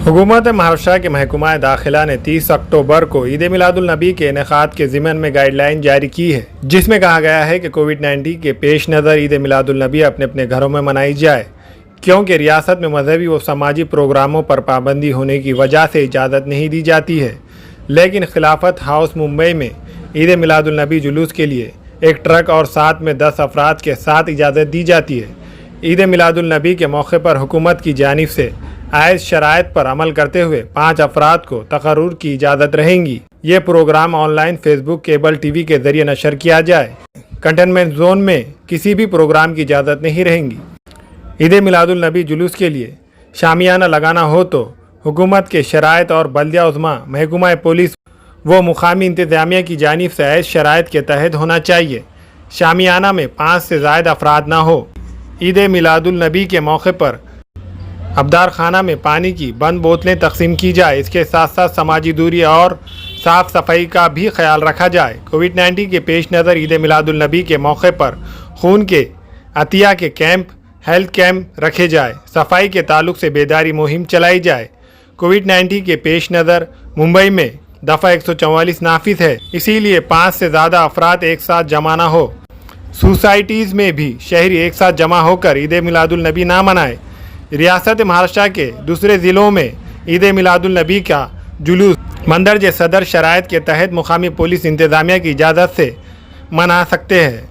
हुकूमत महाराष्ट्र के महकमा दाखिला ने 30 अक्टूबर को ईद मिलादुल नबी के इनेकाद के ज़िमन में गाइडलाइन जारी की है, जिसमें कहा गया है कि कोविड-19 के पेश नज़र ईद मिलादुल नबी अपने अपने घरों में मनाई जाए, क्योंकि रियासत में मजहबी व समाजी प्रोग्रामों पर पाबंदी होने की वजह से इजाज़त नहीं दी जाती है। लेकिन खिलाफत हाउस मुंबई में ईद मिलादुल नबी जुलूस के लिए एक ट्रक और साथ में 10 अफराद के साथ इजाज़त दी जाती है। ईद मिलादुल नबी के मौके पर हुकूमत की जानिब से आयज शराइत पर अमल करते हुए 5 अफराद को तकर्रुर की इजाज़त रहेंगी। ये program online Facebook, cable TV के ज़रिए नशर किया जाए। कंटेनमेंट जोन में किसी भी प्रोग्राम की इजाज़त नहीं रहेंगी। ईद मिलादुल नबी जुलूस के लिए शामियाना लगाना हो तो हुकूमत के शराइत और बल्दिया उज़्मा, महकमा पुलिस व मुकामी इंतज़ामिया की जानिब से ऐसे शराइत के तहत होना चाहिए। शामियाना में 5 से ज़ायद अफराद ना हो। ईद मिलादुल नबी के मौके पर अब्दार खाना में पानी की बंद बोतलें तकसीम की जाए। इसके साथ साथ समाजी दूरी और साफ़ सफाई का भी ख्याल रखा जाए। कोविड-19 के पेश नज़र ईद मिलादुल नबी के मौके पर खून के अतिया के कैंप, हेल्थ कैंप रखे जाए। सफाई के ताल्लुक से बेदारी मुहिम चलाई जाए। कोविड-19 के पेश नज़र मुंबई में दफ़ा 144 नाफिज है, इसीलिए 5 से ज़्यादा अफराद एक साथ जमा ना हो। सोसाइटीज़ में भी शहरी एक साथ जमा होकर ईद मिलादुल नबी ना मनाए। रियासत महाराष्ट्र के दूसरे ज़िलों में ईद मिलादुल नबी का जुलूस मंदरज सदर शराइत के तहत मुकामी पुलिस इंतज़ामिया की इजाज़त से मना सकते हैं।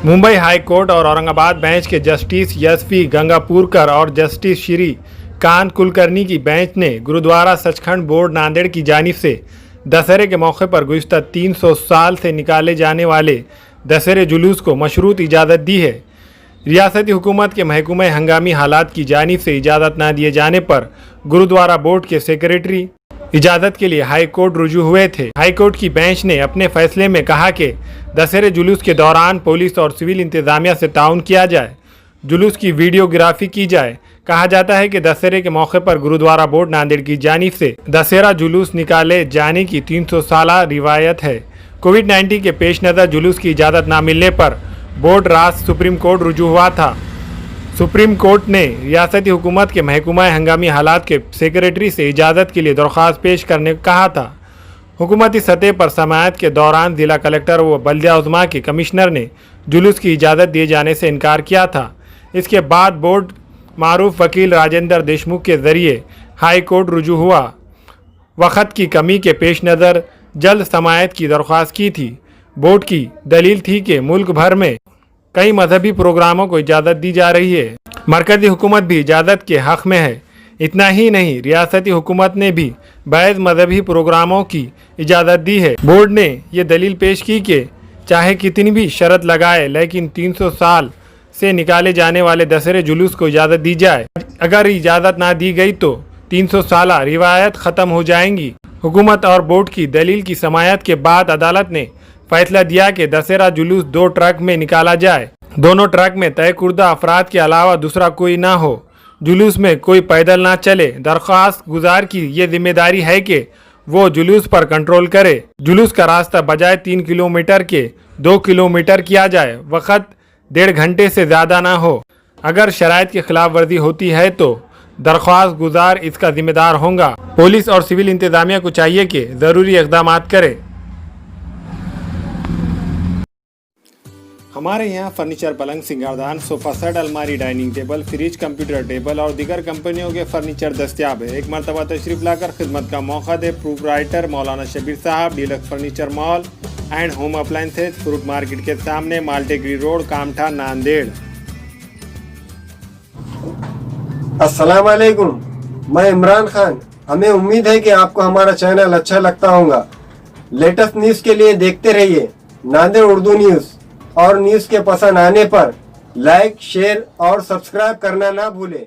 मुंबई हाई कोर्ट और औरंगाबाद बेंच के जस्टिस एस.पी. गंगापुरकर और जस्टिस श्री कांत कुलकर्णी की बेंच ने गुरुद्वारा सचखंड बोर्ड नांदेड़ की जानिब से दशहरे के मौके पर गुज़िश्ता 300 साल से निकाले जाने वाले दशहरे जुलूस को मशरूत इजाज़त दी है। रियासती हुकूमत के महकमा हंगामी हालात की जानिब से इजाज़त न दिए जाने पर गुरुद्वारा बोर्ड के सेक्रेटरी इजाज़त के लिए हाई कोर्ट रुजू हुए थे। हाई कोर्ट की बेंच ने अपने फैसले में कहा कि दशहरे जुलूस के दौरान पुलिस और सिविल इंतज़ामिया से ताउन किया जाए, जुलूस की वीडियोग्राफी की जाए। कहा जाता है कि दशहरे के मौके पर गुरुद्वारा बोर्ड नांदेड़ की जानिब से दशहरा जुलूस निकाले जाने की 300 साला रिवायत है। कोविड-19 के पेश नज़र जुलूस की इजाज़त ना मिलने पर बोर्ड रास्त सुप्रीम कोर्ट रुजू हुआ था। सुप्रीम कोर्ट ने रियासती हुकूमत के महकमा हंगामी हालात के सेक्रेटरी से इजाज़त के लिए दरख्वास्त पेश करने को कहा था। हुकूमती सतह पर समाअत के दौरान ज़िला कलेक्टर व बल्दिया उज़्मा के कमिश्नर ने जुलूस की इजाज़त दिए जाने से इनकार किया था। इसके बाद बोर्ड मारूफ वकील राजेंद्र देशमुख के ज़रिए हाई कोर्ट रुजू हुआ। वक़्त की कमी के पेश नज़र जल्द समाअत की दरख्वास्त की थी। बोर्ड की दलील थी कि मुल्क भर में कई मजहबी प्रोग्रामों को इजाज़त दी जा रही है, मरकज़ी हुकूमत भी इजाज़त के हक़ में है। इतना ही नहीं, रियासती हुकूमत ने भी बैज़ मजहबी प्रोग्रामों की इजाज़त दी है। बोर्ड ने यह दलील पेश की कि चाहे कितनी भी शर्त लगाए, लेकिन 300 साल से निकाले जाने वाले दशहरे जुलूस को इजाज़त दी जाए। अगर इजाज़त ना दी गई तो 300 साला रिवायत ख़त्म हो जाएंगी। हुकूमत और बोर्ड की दलील की समाअत के बाद अदालत ने फैसला दिया कि दशहरा जुलूस 2 ट्रक में निकाला जाए। दोनों ट्रक में तय कुर्दा अफराद के अलावा दूसरा कोई ना हो। जुलूस में कोई पैदल ना चले। दरख्वास्त गुजार की ये जिम्मेदारी है कि वो जुलूस पर कंट्रोल करे। जुलूस का रास्ता बजाय 3 किलोमीटर के 2 किलोमीटर किया जाए। वक़्त 1.5 घंटे से ज़्यादा ना हो। अगर शराइत की खिलाफ वर्जी होती है तो दरख्वास्त गुजार इसका जिम्मेदार होगा। पुलिस और सिविल इंतज़ामिया को चाहिए कि ज़रूरी इक़दाम करे। हमारे यहाँ फर्नीचर, पलंग, सिंगारदान, सोफ़ा सेट, अलमारी, dining table, fridge, computer table और दीगर कंपनियों के फर्नीचर दस्तियाब है। एक मरतबा तशरीफ़ लाकर खिदमत का मौका दे। प्रोप्राइटर मौलाना शबीर साहब, deluxe furniture mall and home appliances, fruit market के सामने, माल्टेगरी रोड, कामठा, नांदेड़। अस्सलाम वालेकुम, मैं इमरान खान। हमें उम्मीद है कि आपको हमारा चैनल अच्छा लगता होगा। लेटेस्ट न्यूज़ के लिए देखते रहिए नांदेड़ उर्दू न्यूज़, और न्यूज़ के पसंद आने पर लाइक, शेयर और सब्सक्राइब करना ना भूलें।